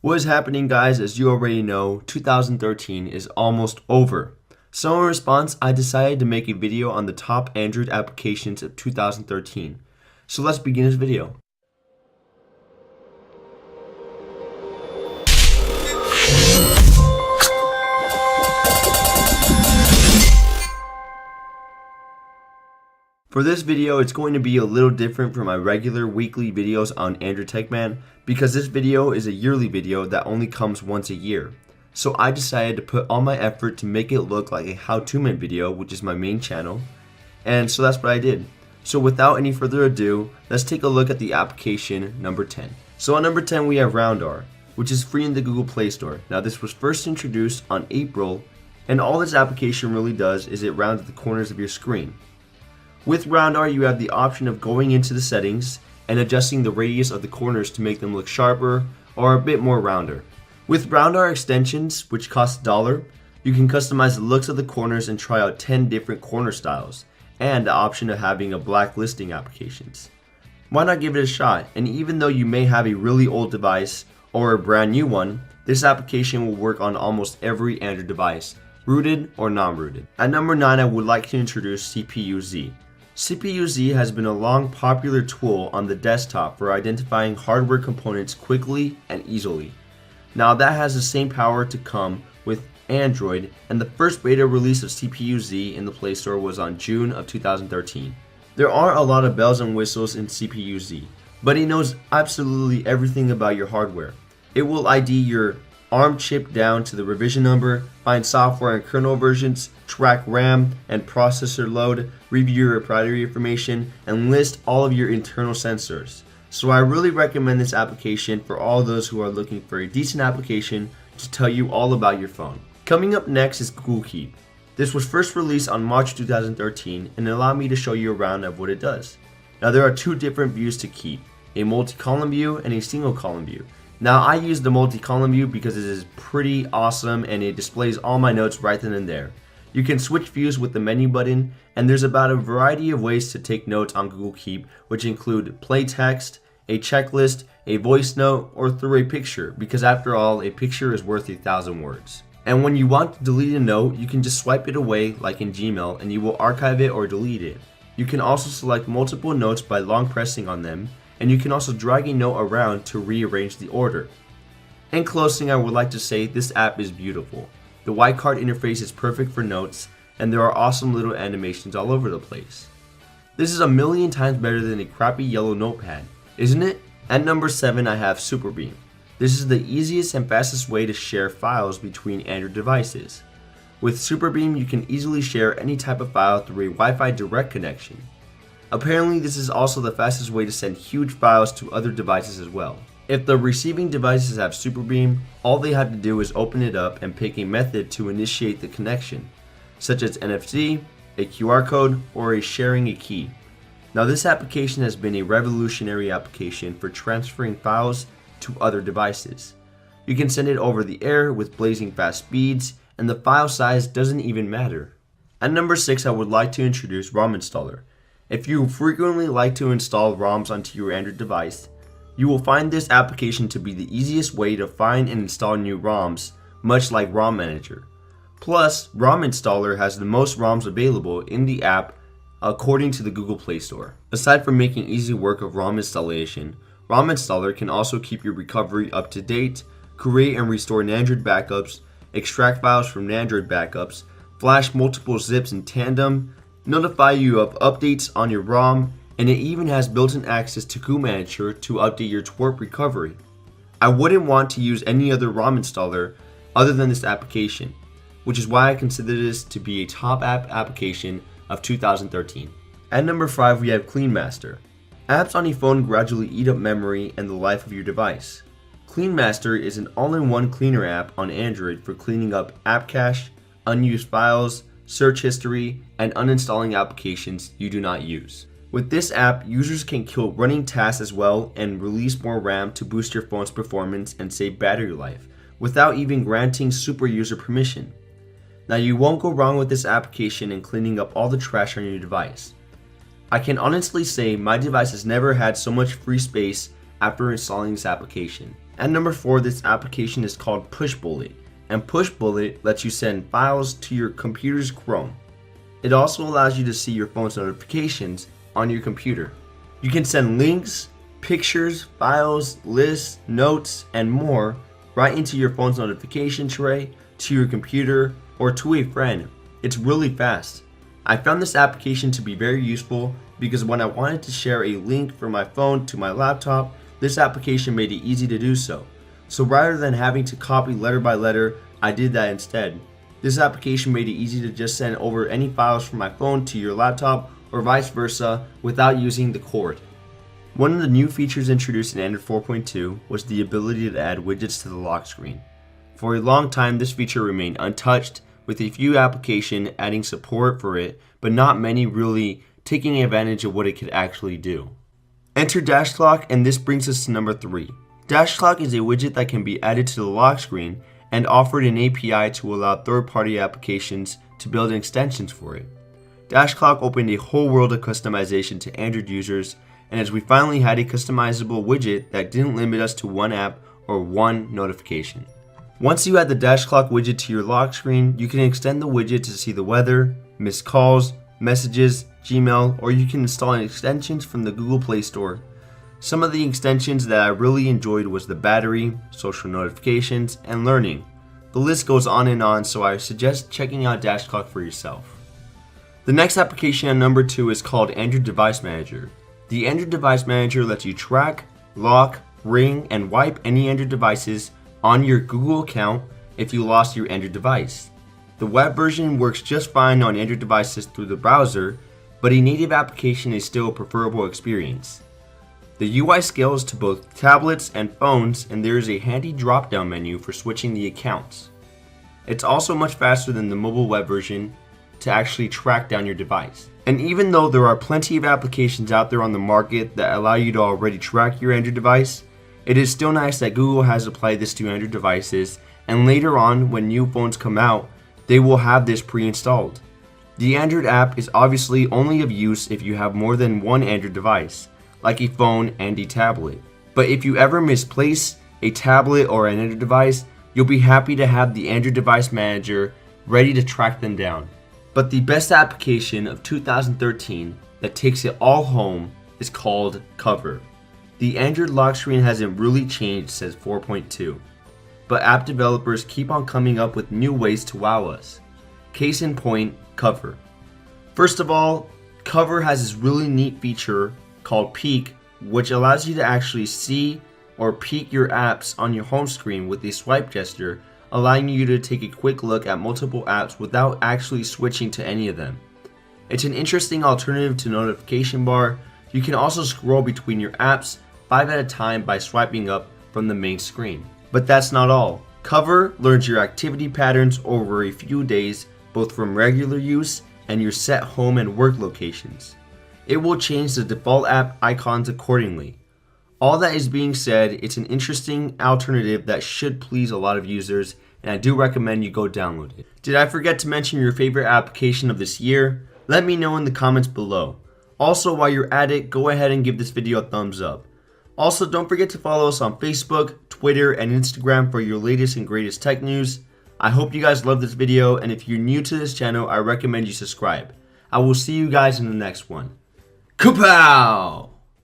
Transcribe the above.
What is happening, guys? As you already know, 2013 is almost over. So in response, I decided to make a video on the top Android applications of 2013. So let's begin this video. For this video, it's going to be a little different from my regular weekly videos on Android TechMan because this video is a yearly video that only comes once a year. So I decided to put all my effort to make it look like a how-to man video, which is my main channel. And so that's what I did. So without any further ado, let's take a look at the application number 10. So on number 10 we have Roundar, which is free in the Google Play Store. Now this was first introduced on April, and all this application really does is it rounds the corners of your screen. With Roundar, you have the option of going into the settings and adjusting the radius of the corners to make them look sharper or a bit more rounder. With Roundar extensions, which cost $1, you can customize the looks of the corners and try out 10 different corner styles, and the option of having a blacklisting applications. Why not give it a shot? And even though you may have a really old device or a brand new one, this application will work on almost every Android device, rooted or non-rooted. At number 9, I would like to introduce CPU-Z. CPU-Z has been a long popular tool on the desktop for identifying hardware components quickly and easily. Now that has the same power to come with Android, and the first beta release of CPU-Z in the Play Store was on June of 2013. There are a lot of bells and whistles in CPU-Z, but it knows absolutely everything about your hardware. It will ID your ARM chip down to the revision number, find software and kernel versions, track RAM and processor load, review your proprietary information, and list all of your internal sensors. So I really recommend this application for all those who are looking for a decent application to tell you all about your phone. Coming up next is Google Keep. This was first released on March 2013 and allowed me to show you around of what it does. Now there are two different views to Keep, a multi-column view and a single column view. Now I use the multi-column view because it is pretty awesome and it displays all my notes right then and there. You can switch views with the menu button, and there's about a variety of ways to take notes on Google Keep, which include play text, a checklist, a voice note, or through a picture, because after all, a picture is worth 1,000 words. And when you want to delete a note, you can just swipe it away like in Gmail and you will archive it or delete it. You can also select multiple notes by long pressing on them, and you can also drag a note around to rearrange the order. In closing, I would like to say this app is beautiful. The white card interface is perfect for notes, and there are awesome little animations all over the place. This is a million times better than a crappy yellow notepad, isn't it? At number 7, I have Superbeam. This is the easiest and fastest way to share files between Android devices. With Superbeam, you can easily share any type of file through a Wi-Fi direct connection. Apparently, this is also the fastest way to send huge files to other devices as well. If the receiving devices have Superbeam, all they have to do is open it up and pick a method to initiate the connection, such as NFC, a QR code, or sharing a key. Now this application has been a revolutionary application for transferring files to other devices. You can send it over the air with blazing fast speeds, and the file size doesn't even matter. At number 6, I would like to introduce ROM Installer. If you frequently like to install ROMs onto your Android device, you will find this application to be the easiest way to find and install new ROMs, much like ROM Manager. Plus, ROM Installer has the most ROMs available in the app according to the Google Play Store. Aside from making easy work of ROM installation, ROM Installer can also keep your recovery up to date, create and restore Nandroid backups, extract files from Nandroid backups, flash multiple zips in tandem, notify you of updates on your ROM, and it even has built-in access to GoManager to update your TWRP recovery. I wouldn't want to use any other ROM installer other than this application, which is why I consider this to be a top application of 2013. At number 5, we have CleanMaster. Apps on a phone gradually eat up memory and the life of your device. CleanMaster is an all-in-one cleaner app on Android for cleaning up app cache, unused files, search history, and uninstalling applications you do not use. With this app, users can kill running tasks as well and release more RAM to boost your phone's performance and save battery life, without even granting super user permission. Now you won't go wrong with this application in cleaning up all the trash on your device. I can honestly say my device has never had so much free space after installing this application. At number 4, this application is called Pushbullet, and Pushbullet lets you send files to your computer's Chrome. It also allows you to see your phone's notifications on your computer. You can send links, pictures, files, lists, notes, and more right into your phone's notification tray, to your computer, or to a friend. It's really fast. I found this application to be very useful because when I wanted to share a link from my phone to my laptop, this application made it easy to do so. So rather than having to copy letter by letter, I did that instead. This application made it easy to just send over any files from my phone to your laptop or vice versa without using the cord. One of the new features introduced in Android 4.2 was the ability to add widgets to the lock screen. For a long time, this feature remained untouched, with a few applications adding support for it, but not many really taking advantage of what it could actually do. Enter Dash Clock, and this brings us to number 3. Dash Clock is a widget that can be added to the lock screen and offered an API to allow third-party applications to build extensions for it. Dash Clock opened a whole world of customization to Android users, and as we finally had a customizable widget that didn't limit us to one app or one notification. Once you add the Dash Clock widget to your lock screen, you can extend the widget to see the weather, missed calls, messages, Gmail, or you can install extensions from the Google Play Store. Some of the extensions that I really enjoyed was the battery, social notifications, and learning. The list goes on and on, so I suggest checking out Dash Clock for yourself. The next application at number 2 is called Android Device Manager. The Android Device Manager lets you track, lock, ring, and wipe any Android devices on your Google account if you lost your Android device. The web version works just fine on Android devices through the browser, but a native application is still a preferable experience. The UI scales to both tablets and phones, and there is a handy drop-down menu for switching the accounts. It's also much faster than the mobile web version to actually track down your device. And even though there are plenty of applications out there on the market that allow you to already track your Android device, it is still nice that Google has applied this to Android devices, and later on when new phones come out, they will have this pre-installed. The Android app is obviously only of use if you have more than one Android device, like a phone and a tablet. But if you ever misplace a tablet or an Android device, you'll be happy to have the Android Device Manager ready to track them down. But the best application of 2013 that takes it all home is called Cover. The Android lock screen hasn't really changed since 4.2, but app developers keep on coming up with new ways to wow us. Case in point, Cover. First of all, Cover has this really neat feature called Peek, which allows you to actually see or peek your apps on your home screen with a swipe gesture, allowing you to take a quick look at multiple apps without actually switching to any of them. It's an interesting alternative to notification bar. You can also scroll between your apps 5 at a time by swiping up from the main screen. But that's not all. Cover learns your activity patterns over a few days, both from regular use and your set home and work locations. It will change the default app icons accordingly. All that is being said, it's an interesting alternative that should please a lot of users, and I do recommend you go download it. Did I forget to mention your favorite application of this year? Let me know in the comments below. Also, while you're at it, go ahead and give this video a thumbs up. Also, don't forget to follow us on Facebook, Twitter, and Instagram for your latest and greatest tech news. I hope you guys love this video, and if you're new to this channel, I recommend you subscribe. I will see you guys in the next one. Kapow!